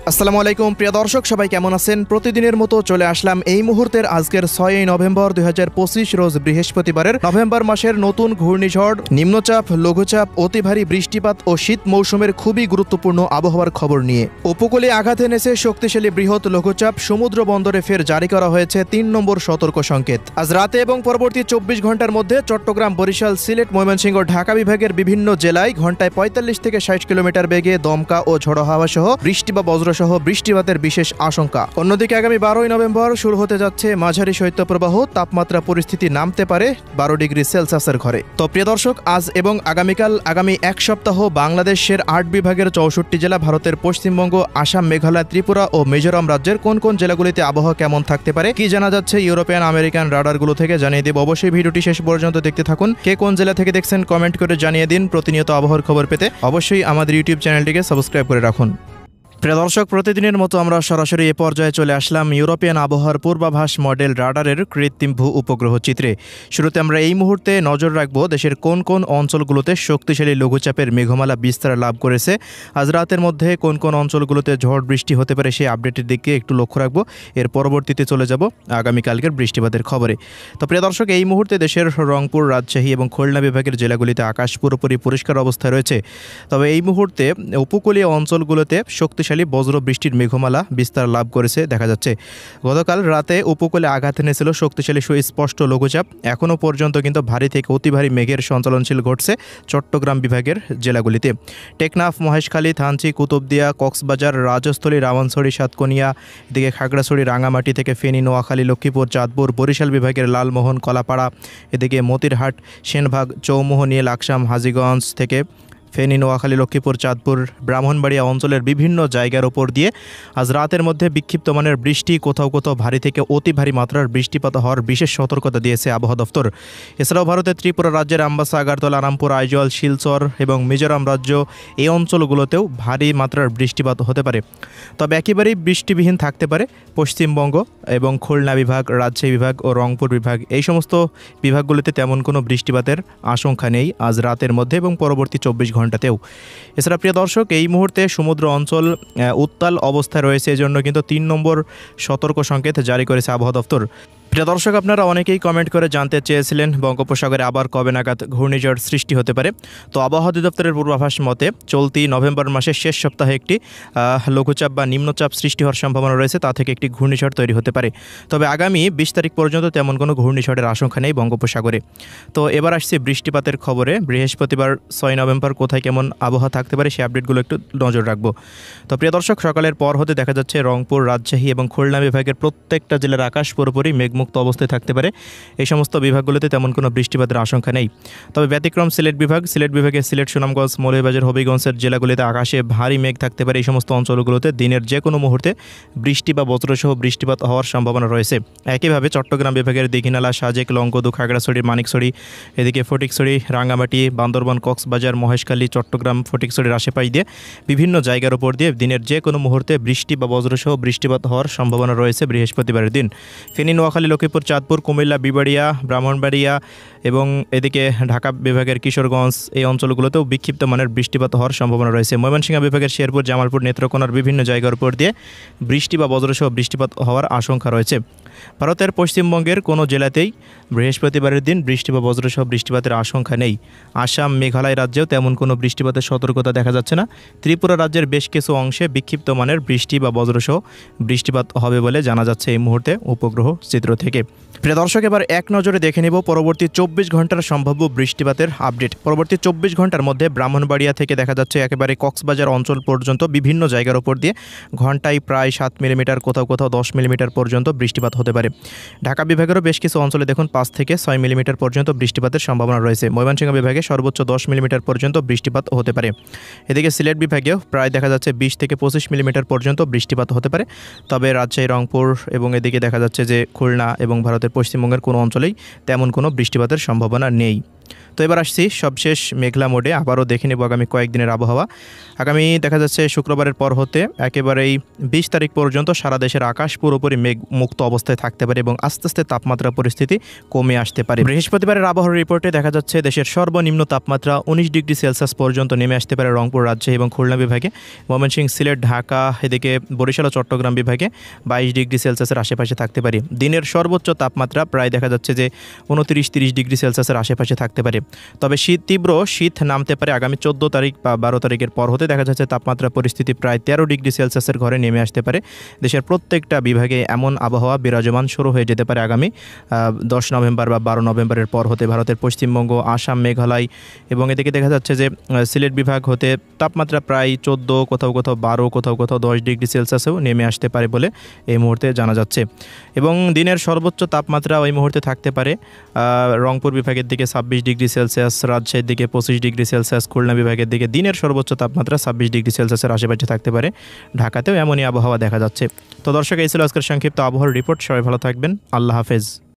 আসসালামু আলাইকুম প্রিয় দর্শক, সবাই কেমন আছেন? প্রতিদিনের মতো চলে আসলাম এই মুহূর্তের আজকের 6 নভেম্বর 2025 রোজ বৃহস্পতিবারের নভেম্বর মাসের নতুন ঘূর্ণিঝড়, নিম্নচাপ, লঘুচাপ, অতি ভারী বৃষ্টিপাত ও শীত মৌসুমের খুবই গুরুত্বপূর্ণ আবহাওয়ার খবর নিয়ে। উপকূলে আঘাত এনেছে শক্তিশালী বৃহৎ লঘুচাপ। সমুদ্র বন্দরে ফের জারি করা হয়েছে 3 নম্বর সতর্ক সংকেত। আজ রাতে এবং পরবর্তী 24 ঘন্টার মধ্যে চট্টগ্রাম, বরিশাল, সিলেট, ময়মনসিংহ, ঢাকা বিভাগের বিভিন্ন জেলায় ঘন্টায় 45 থেকে 60 কিলোমিটার বেগে দমকা ও ঝড়ো হাওয়া সহ বৃষ্টি বা বজ্রসহ বৃষ্টিপাতের বিশেষ আশঙ্কা। অন্যদিকে আগামী 12 নভেম্বর শুরু হতে যাচ্ছে মাঝারি শৈত্যপ্রবাহ। তাপমাত্রা পরিস্থিতি নামতে পারে 12 ডিগ্রি সেলসিয়াসের ঘরে। তো প্রিয় দর্শক, আজ এবং আগামীকাল আগামী এক সপ্তাহ বাংলাদেশের 8 বিভাগের 64 জেলা, ভারতের পশ্চিমবঙ্গ, আসাম, মেঘালয়, ত্রিপুরা ও মিজোরাম রাজ্যের কোন কোন জেলাগুলিতে আবহাওয়া কেমন থাকতে পারে, কি জানা যাচ্ছে ইউরোপিয়ান আমেরিকান রাডারগুলো থেকে জানিয়ে দেব। অবশ্যই ভিডিওটি শেষ পর্যন্ত দেখতে থাকুন। কে কোন জেলা থেকে দেখছেন কমেন্ট করে জানিয়ে দিন। প্রতিনিয়ত আবহাওয়ার খবর পেতে অবশ্যই আমাদের ইউটিউব চ্যানেলটিকে সাবস্ক্রাইব করে রাখুন। প্রিয় দর্শক, প্রতিদিনের মতো আমরা সরাসরি এ পর্যায়ে চলে আসলাম ইউরোপিয়ান আবহাওয়ার পূর্বাভাস মডেল রাডারের কৃত্রিম ভূ উপগ্রহ চিত্রে। শুরুতে আমরা এই মুহূর্তে নজর রাখবো দেশের কোন কোন অঞ্চলগুলোতে শক্তিশালী লঘুচাপের মেঘমালা বিস্তার লাভ করেছে। আজ রাতের মধ্যে কোন কোন অঞ্চলগুলোতে ঝড় বৃষ্টি হতে পারে সেই আপডেটের দিকে একটু লক্ষ্য রাখবো। এর পরবর্তীতে চলে যাব আগামীকালকের বৃষ্টিপাতের খবরে। তো প্রিয় দর্শক, এই মুহূর্তে দেশের রংপুর, রাজশাহী এবং খুলনা বিভাগের জেলাগুলিতে আকাশ পুরোপুরি পরিষ্কার অবস্থায় রয়েছে। তবে এই মুহূর্তে উপকূলীয় অঞ্চলগুলোতে শক্তিশালী বজ্র বৃষ্টির মেঘমালা বিস্তার লাভ করেছে দেখা যাচ্ছে। গতকাল রাতে উপকূলে আঘাত এনেছিল শক্তিশালী সুস্পষ্ট লঘুচাপ। এখনও পর্যন্ত কিন্তু ভারী থেকে অতি ভারী মেঘের সঞ্চালনশীল ঘটছে চট্টগ্রাম বিভাগের জেলাগুলিতে। টেকনাফ, মহেশখালী, থানচি, কুতুবদিয়া, কক্সবাজার, রাজস্থলী, রাওয়ানছড়ি, সাতকনিয়া, এদিকে খাগড়াছড়ি, রাঙামাটি থেকে ফেনী, নোয়াখালী, লক্ষ্মীপুর, চাঁদপুর, বরিশাল বিভাগের লালমোহন, কলাপাড়া, এদিকে মতিরহাট, সেনবাগ, চৌমোহনী, লাকসাম, হাজীগঞ্জ থেকে ফেনী, নোয়াখালী, লক্ষ্মীপুর, চাঁদপুর, ব্রাহ্মণবাড়িয়া অঞ্চলের বিভিন্ন জায়গার ওপর দিয়ে আজ রাতের মধ্যে বিক্ষিপ্ত মানের বৃষ্টি, কোথাও কোথাও ভারী থেকে অতি ভারী মাত্রার বৃষ্টিপাত হওয়ার বিশেষ সতর্কতা দিয়েছে আবহাওয়া দফতর। এছাড়াও ভারতের ত্রিপুরা রাজ্যের আমবাসা, আগরতলা, রামপুর, আইজল, শিলচর এবং মিজোরাম রাজ্য এই অঞ্চলগুলোতেও ভারী মাত্রার বৃষ্টিপাত হতে পারে। তবে একেবারেই বৃষ্টিবিহীন থাকতে পারে পশ্চিমবঙ্গ এবং খুলনা বিভাগ, রাজশাহী বিভাগ ও রংপুর বিভাগ। এই সমস্ত বিভাগগুলোতে তেমন কোনো বৃষ্টিপাতের আশঙ্কা নেই আজ রাতের মধ্যে এবং পরবর্তী 24 ঘন্টাতেও। এছাড়া প্রিয় দর্শক, এই মুহূর্তে সমুদ্র অঞ্চল উত্তাল অবস্থায় রয়েছে, এজন্য কিন্তু 3 নম্বর সতর্ক সংকেত জারি করেছে আবহাওয়া দফতর। প্রিয় দর্শক, আপনারা অনেকেই কমেন্ট করে জানতে চেয়েছিলেন বঙ্গোপসাগরে আবার কবে নাগাদ ঘূর্ণিঝড় সৃষ্টি হতে পারে। তো আবহাওয়া অধিদপ্তরের পূর্বাভাস মতে চলতি নভেম্বর মাসের শেষ সপ্তাহে একটি লঘুচাপ বা নিম্নচাপ সৃষ্টি হওয়ার সম্ভাবনা রয়েছে। তা থেকে একটি ঘূর্ণিঝড় তৈরি হতে পারে। তবে আগামী 20 তারিখ পর্যন্ত তেমন কোনো ঘূর্ণিঝড়ের আশঙ্কা নেই বঙ্গোপসাগরে। তো এবার আসছে বৃষ্টিপাতের খবরে। বৃহস্পতিবার 6 নভেম্বর কোথায় কেমন আবহাওয়া থাকতে পারে সেই আপডেটগুলো একটু নজর রাখবো। তো প্রিয় দর্শক, সকালের পর হতে দেখা যাচ্ছে রংপুর, রাজশাহী এবং খুলনা বিভাগের প্রত্যেকটা জেলার আকাশ পুরোপুরি মেঘমুক্ত অবস্থায় থাকতে পারে। এই সমস্ত বিভাগগুলোতে তেমন কোনো বৃষ্টিপাতের আশঙ্কা নেই। তবে ব্যতিক্রম সিলেট বিভাগ। সিলেট বিভাগে সিলেট, সুনামগঞ্জ, মৌলভীবাজার, হবিগঞ্জের জেলাগুলিতে আকাশে ভারী মেঘ থাকতে পারে। এই সমস্ত অঞ্চলগুলোতে দিনের যে কোনো মুহূর্তে বৃষ্টি বা বজ্রসহ বৃষ্টিপাত হওয়ার সম্ভাবনা রয়েছে। একইভাবে চট্টগ্রাম বিভাগের দীঘিনালা, সাজেক, লংগদু, খাগড়াছড়ি, মানিকছড়ি, এদিকে ফটিকছড়ি, রাঙামাটি, বান্দরবান, কক্সবাজার, মহেশখালী, চট্টগ্রাম, ফটিকছড়ির আশেপাশ দিয়ে বিভিন্ন জায়গার উপর দিয়ে দিনের যে কোনো মুহূর্তে বৃষ্টি বা বজ্রসহ বৃষ্টিপাত হওয়ার সম্ভাবনা রয়েছে বৃহস্পতিবারের দিন। ফেনী, নোয়াখালী, লক্ষ্মীপুর, চাঁদপুর, কুমিল্লা, বিবাড়িয়া, ব্রাহ্মণবাড়িয়া এবং এদিকে ঢাকা বিভাগের কিশোরগঞ্জ এই অঞ্চলগুলোতেও বিক্ষিপ্ত মানের বৃষ্টিপাত হওয়ার সম্ভাবনা রয়েছে। ময়মনসিংহ বিভাগের শেরপুর, জামালপুর, নেত্রকোনার বিভিন্ন জায়গার উপর দিয়ে বৃষ্টি বা বজ্রসহ বৃষ্টিপাত হওয়ার আশঙ্কা রয়েছে। ভারতের পশ্চিমবঙ্গের কোনো জেলাতেই বৃহস্পতিবারের দিন বৃষ্টি বা বজ্রসহ বৃষ্টিপাতের আশঙ্কা নেই। আসাম, মেঘালয় রাজ্যেও তেমন কোনো বৃষ্টিপাতের সতর্কতা দেখা যাচ্ছে না। ত্রিপুরা রাজ্যের বেশ কিছু অংশে বিক্ষিপ্ত মানের বৃষ্টি বা বজ্রসহ বৃষ্টিপাত হবে বলে জানা যাচ্ছে এই মুহূর্তে উপগ্রহ চিত্র থেকে। প্রিয় দর্শক, এবার এক নজরে দেখে নেব পরবর্তী 24 ঘন্টার সম্ভাব্য বৃষ্টিপাতের আপডেট। পরবর্তী 24 ঘন্টার মধ্যে ব্রাহ্মণবাড়িয়া থেকে দেখা যাচ্ছে একেবারে কক্সবাজার অঞ্চল পর্যন্ত বিভিন্ন জায়গার উপর দিয়ে ঘন্টায় প্রায় 7 মিলিমিটার, কোথাও কোথাও 10 মিলিমিটার পর্যন্ত বৃষ্টিপাত হতে পারে। ঢাকা বিভাগেরও বেশ কিছু অঞ্চলে দেখুন 5 থেকে 6 মিলিমিটার পর্যন্ত বৃষ্টিপাতের সম্ভাবনা রয়েছে। ময়মনসিংহ বিভাগে সর্বোচ্চ 10 মিলিমিটার পর্যন্ত বৃষ্টিপাত হতে পারে। এদিকে সিলেট বিভাগেও প্রায় দেখা যাচ্ছে 20 থেকে 25 মিলিমিটার পর্যন্ত বৃষ্টিপাত হতে পারে। তবে রাজশাহী, রংপুর এবং এদিকে দেখা যাচ্ছে যে খুলনা এবং ভারতের পশ্চিমবঙ্গের কোনো অঞ্চলেই তেমন কোনো বৃষ্টিপাতের সম্ভাবনা নেই। তো এবার আসছি সবশেষ মেঘলা মোডে, আবারও দেখে নেব আগামী কয়েকদিনের আবহাওয়া। আগামী দেখা যাচ্ছে শুক্রবারের পর হতে একেবারেই 20 তারিখ পর্যন্ত সারা দেশের আকাশ পুরোপুরি মেঘ মুক্ত অবস্থায় থাকতে পারে এবং আস্তে আস্তে তাপমাত্রা পরিস্থিতি কমে আসতে পারে। বৃহস্পতিবারের আবহাওয়ার রিপোর্টে দেখা যাচ্ছে দেশের সর্বনিম্ন তাপমাত্রা 19 ডিগ্রি সেলসিয়াস পর্যন্ত নেমে আসতে পারে রংপুর, রাজশাহী এবং খুলনা বিভাগে। ময়মনসিংহ, সিলেট, ঢাকা, এদিকে বরিশাল ও চট্টগ্রাম বিভাগে 22 ডিগ্রি সেলসিয়াসের আশেপাশে থাকতে পারে। দিনের সর্বোচ্চ তাপমাত্রা প্রায় দেখা যাচ্ছে যে 29-30 ডিগ্রি সেলসিয়াসের আশেপাশে থাকতে পারে। তবে তীব্র শীত নামতে পারে আগামী 14 তারিখ বা 12 তারিখের পর হতে। দেখা যাচ্ছে তাপমাত্রা পরিস্থিতি প্রায় 13 ডিগ্রি সেলসিয়াসের ঘরে নেমে আসতে পারে। দেশের প্রত্যেকটা বিভাগে এমন আবহাওয়া বিরাজমান শুরু হয়ে যেতে পারে আগামী 10 নভেম্বর বা 12 নভেম্বরের পর হতে। ভারতের পশ্চিমবঙ্গ, আসাম, মেঘালয় এবং এদিকে দেখা যাচ্ছে যে সিলেট বিভাগ হতে তাপমাত্রা প্রায় 14, কোথাও কোথাও 12, কোথাও কোথাও 10 ডিগ্রি সেলসিয়াসেও নেমে আসতে পারে বলে এই মুহূর্তে জানা যাচ্ছে। এবং দিনের সর্বোচ্চ তাপমাত্রা ওই মুহূর্তে থাকতে পারে রংপুর বিভাগের দিকে 26 ডিগ্রি সেলসিয়াস, রাজশাহীর দিকে 25 ডিগ্রি সেলসিয়াস, খুলনা বিভাগের দিকে দিনের সর্বোচ্চ তাপমাত্রা 26 ডিগ্রি সেলসিয়াসের আশেপাশে থাকতে পারে। ঢাকাতেও এমনই আবহাওয়া দেখা যাচ্ছে। তো দর্শক, এই ছিল আজকের সংক্ষিপ্ত আবহাওয়ার রিপোর্ট। সবাই ভালো থাকবেন। আল্লাহ হাফেজ।